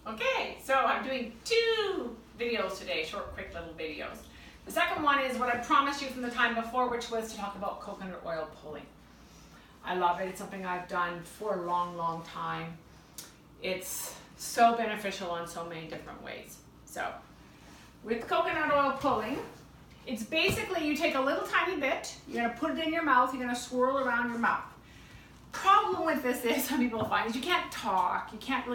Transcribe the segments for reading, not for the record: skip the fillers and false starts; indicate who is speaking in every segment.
Speaker 1: Okay, so I'm doing 2 videos today, short, quick little videos. The second one is what I promised you from the time before, which was to talk about coconut oil pulling. I love it. It's something I've done for a long, long time. It's so beneficial in so many different ways. So, with coconut oil pulling, it's basically you take a little tiny bit, you're going to put it in your mouth, you're going to swirl around your mouth. Problem with this is, some people find, is you can't talk, you can't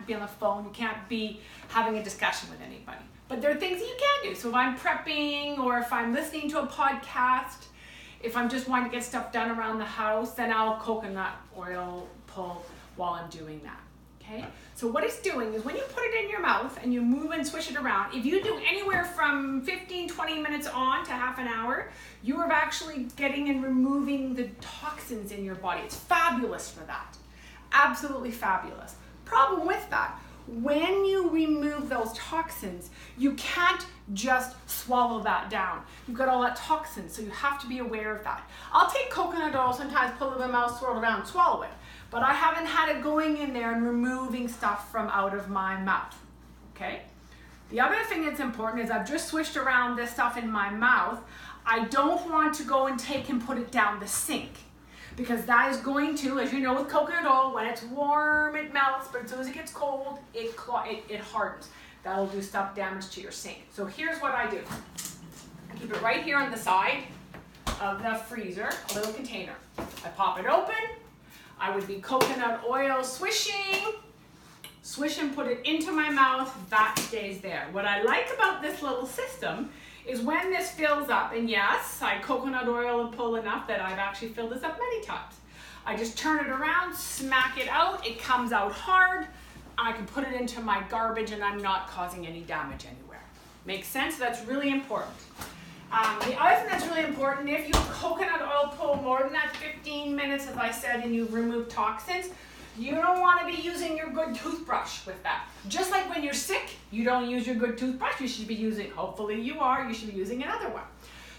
Speaker 1: be on the phone, you can't be having a discussion with anybody. But there are things that you can do. So if I'm prepping, or if I'm listening to a podcast, if I'm just wanting to get stuff done around the house, then I'll coconut oil pull while I'm doing that. Okay? So what it's doing is when you put it in your mouth and you move and swish it around, if you do anywhere from 15-20 minutes on to half an hour, you are actually getting and removing the toxins in your body. It's fabulous for that. Absolutely fabulous. Problem with that, when you remove those toxins, you can't just swallow that down. You've got all that toxin, so you have to be aware of that. I'll take coconut oil, sometimes pull it in my mouth, swirl it around, swallow it. But I haven't had it going in there and removing stuff from out of my mouth, okay? The other thing that's important is I've just swished around this stuff in my mouth. I don't want to go and take and put it down the sink, because that is going to, as you know with coconut oil, when it's warm, it melts, but as soon as it gets cold, it hardens. That'll do stuff damage to your sink. So here's what I do. I keep it right here on the side of the freezer, a little container. I pop it open. I would be coconut oil swishing, swish and put it into my mouth, that stays there. What I like about this little system is when this fills up, and yes, I coconut oil and pull enough that I've actually filled this up many times. I just turn it around, smack it out, it comes out hard, I can put it into my garbage and I'm not causing any damage anywhere. Makes sense? That's really important. The other thing that's really important, if you coconut oil pull more than that 15 minutes, as I said, and you remove toxins, you don't want to be using your good toothbrush with that. Just like when you're sick, you don't use your good toothbrush, you should be using, hopefully you should be using another one.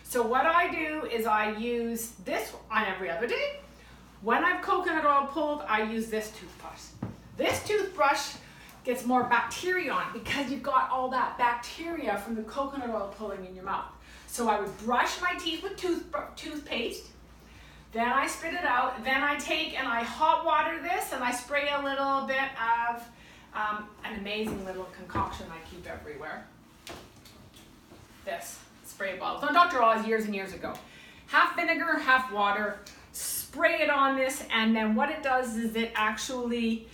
Speaker 1: So what I do is I use this on every other day. When I've coconut oil pulled, I use this toothbrush. This toothbrush gets more bacteria on it because you've got all that bacteria from the coconut oil pulling in your mouth. So I would brush my teeth with toothpaste, then I spit it out, then I take and I hot water this and I spray a little bit of an amazing little concoction I keep everywhere. This spray bottle. So Dr. Oz years and years ago. Half vinegar, half water, spray it on this, and then what it does is it actually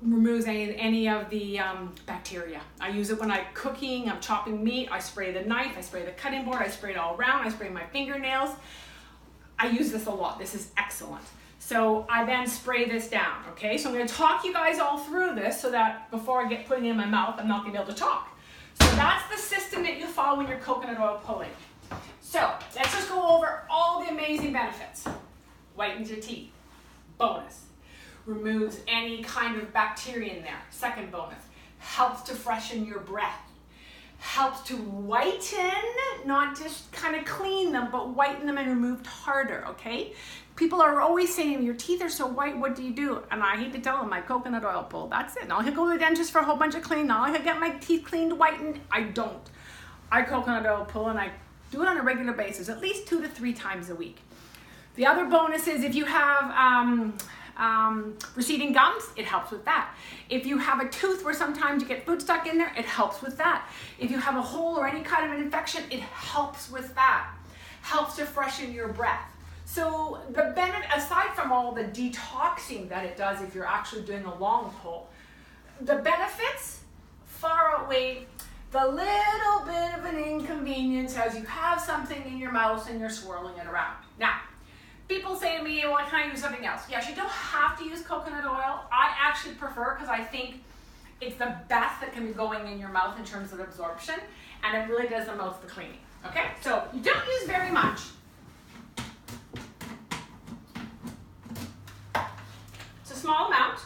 Speaker 1: removes any of the bacteria. I use it when I'm cooking, I'm chopping meat, I spray the knife, I spray the cutting board, I spray it all around, I spray my fingernails. I use this a lot. This is excellent. So I then spray this down, okay? So I'm going to talk you guys all through this so that before I get putting it in my mouth, I'm not going to be able to talk. So that's the system that you follow when you're coconut oil pulling. So let's just go over all the amazing benefits. Whitens your teeth. Bonus. Removes any kind of bacteria in there. Second bonus. Helps to freshen your breath. Helps to whiten, not just kind of clean them, but whiten them and remove tartar, okay? People are always saying, your teeth are so white, what do you do? And I hate to tell them, I coconut oil pull, that's it. Now I could go to the dentist for a whole bunch of cleaning. Now I could get my teeth cleaned, whitened. I don't. I coconut oil pull, and I do it on a regular basis, at least 2 to 3 times a week. The other bonus is if you have receding gums, it helps with that. If you have a tooth where sometimes you get food stuck in there, it helps with that. If you have a hole or any kind of an infection, it helps with that. Helps to freshen your breath. So the benefit, aside from all the detoxing that it does if you're actually doing a long pull, the benefits far outweigh the little bit of an inconvenience as you have something in your mouth and you're swirling it around. Now, people say to me, well, can I use something else? Yes, you don't have to use coconut oil. I actually prefer, because I think it's the best that can be going in your mouth in terms of absorption, and it really does the most of the cleaning. Okay, so you don't use very much. It's a small amount.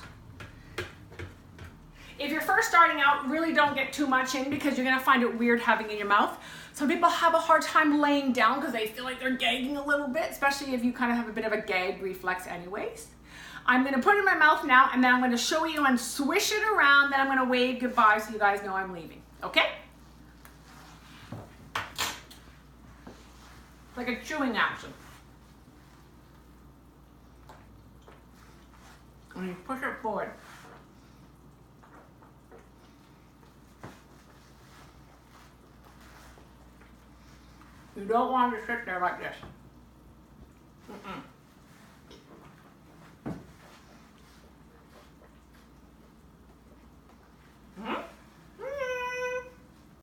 Speaker 1: If you're first starting out, really don't get too much in because you're going to find it weird having it in your mouth. Some people have a hard time laying down because they feel like they're gagging a little bit, especially if you kind of have a bit of a gag reflex anyways. I'm gonna put it in my mouth now, and then I'm gonna show you and swish it around, then I'm gonna wave goodbye so you guys know I'm leaving, okay? Like a chewing action. And you push it forward. You don't want to sit there like this.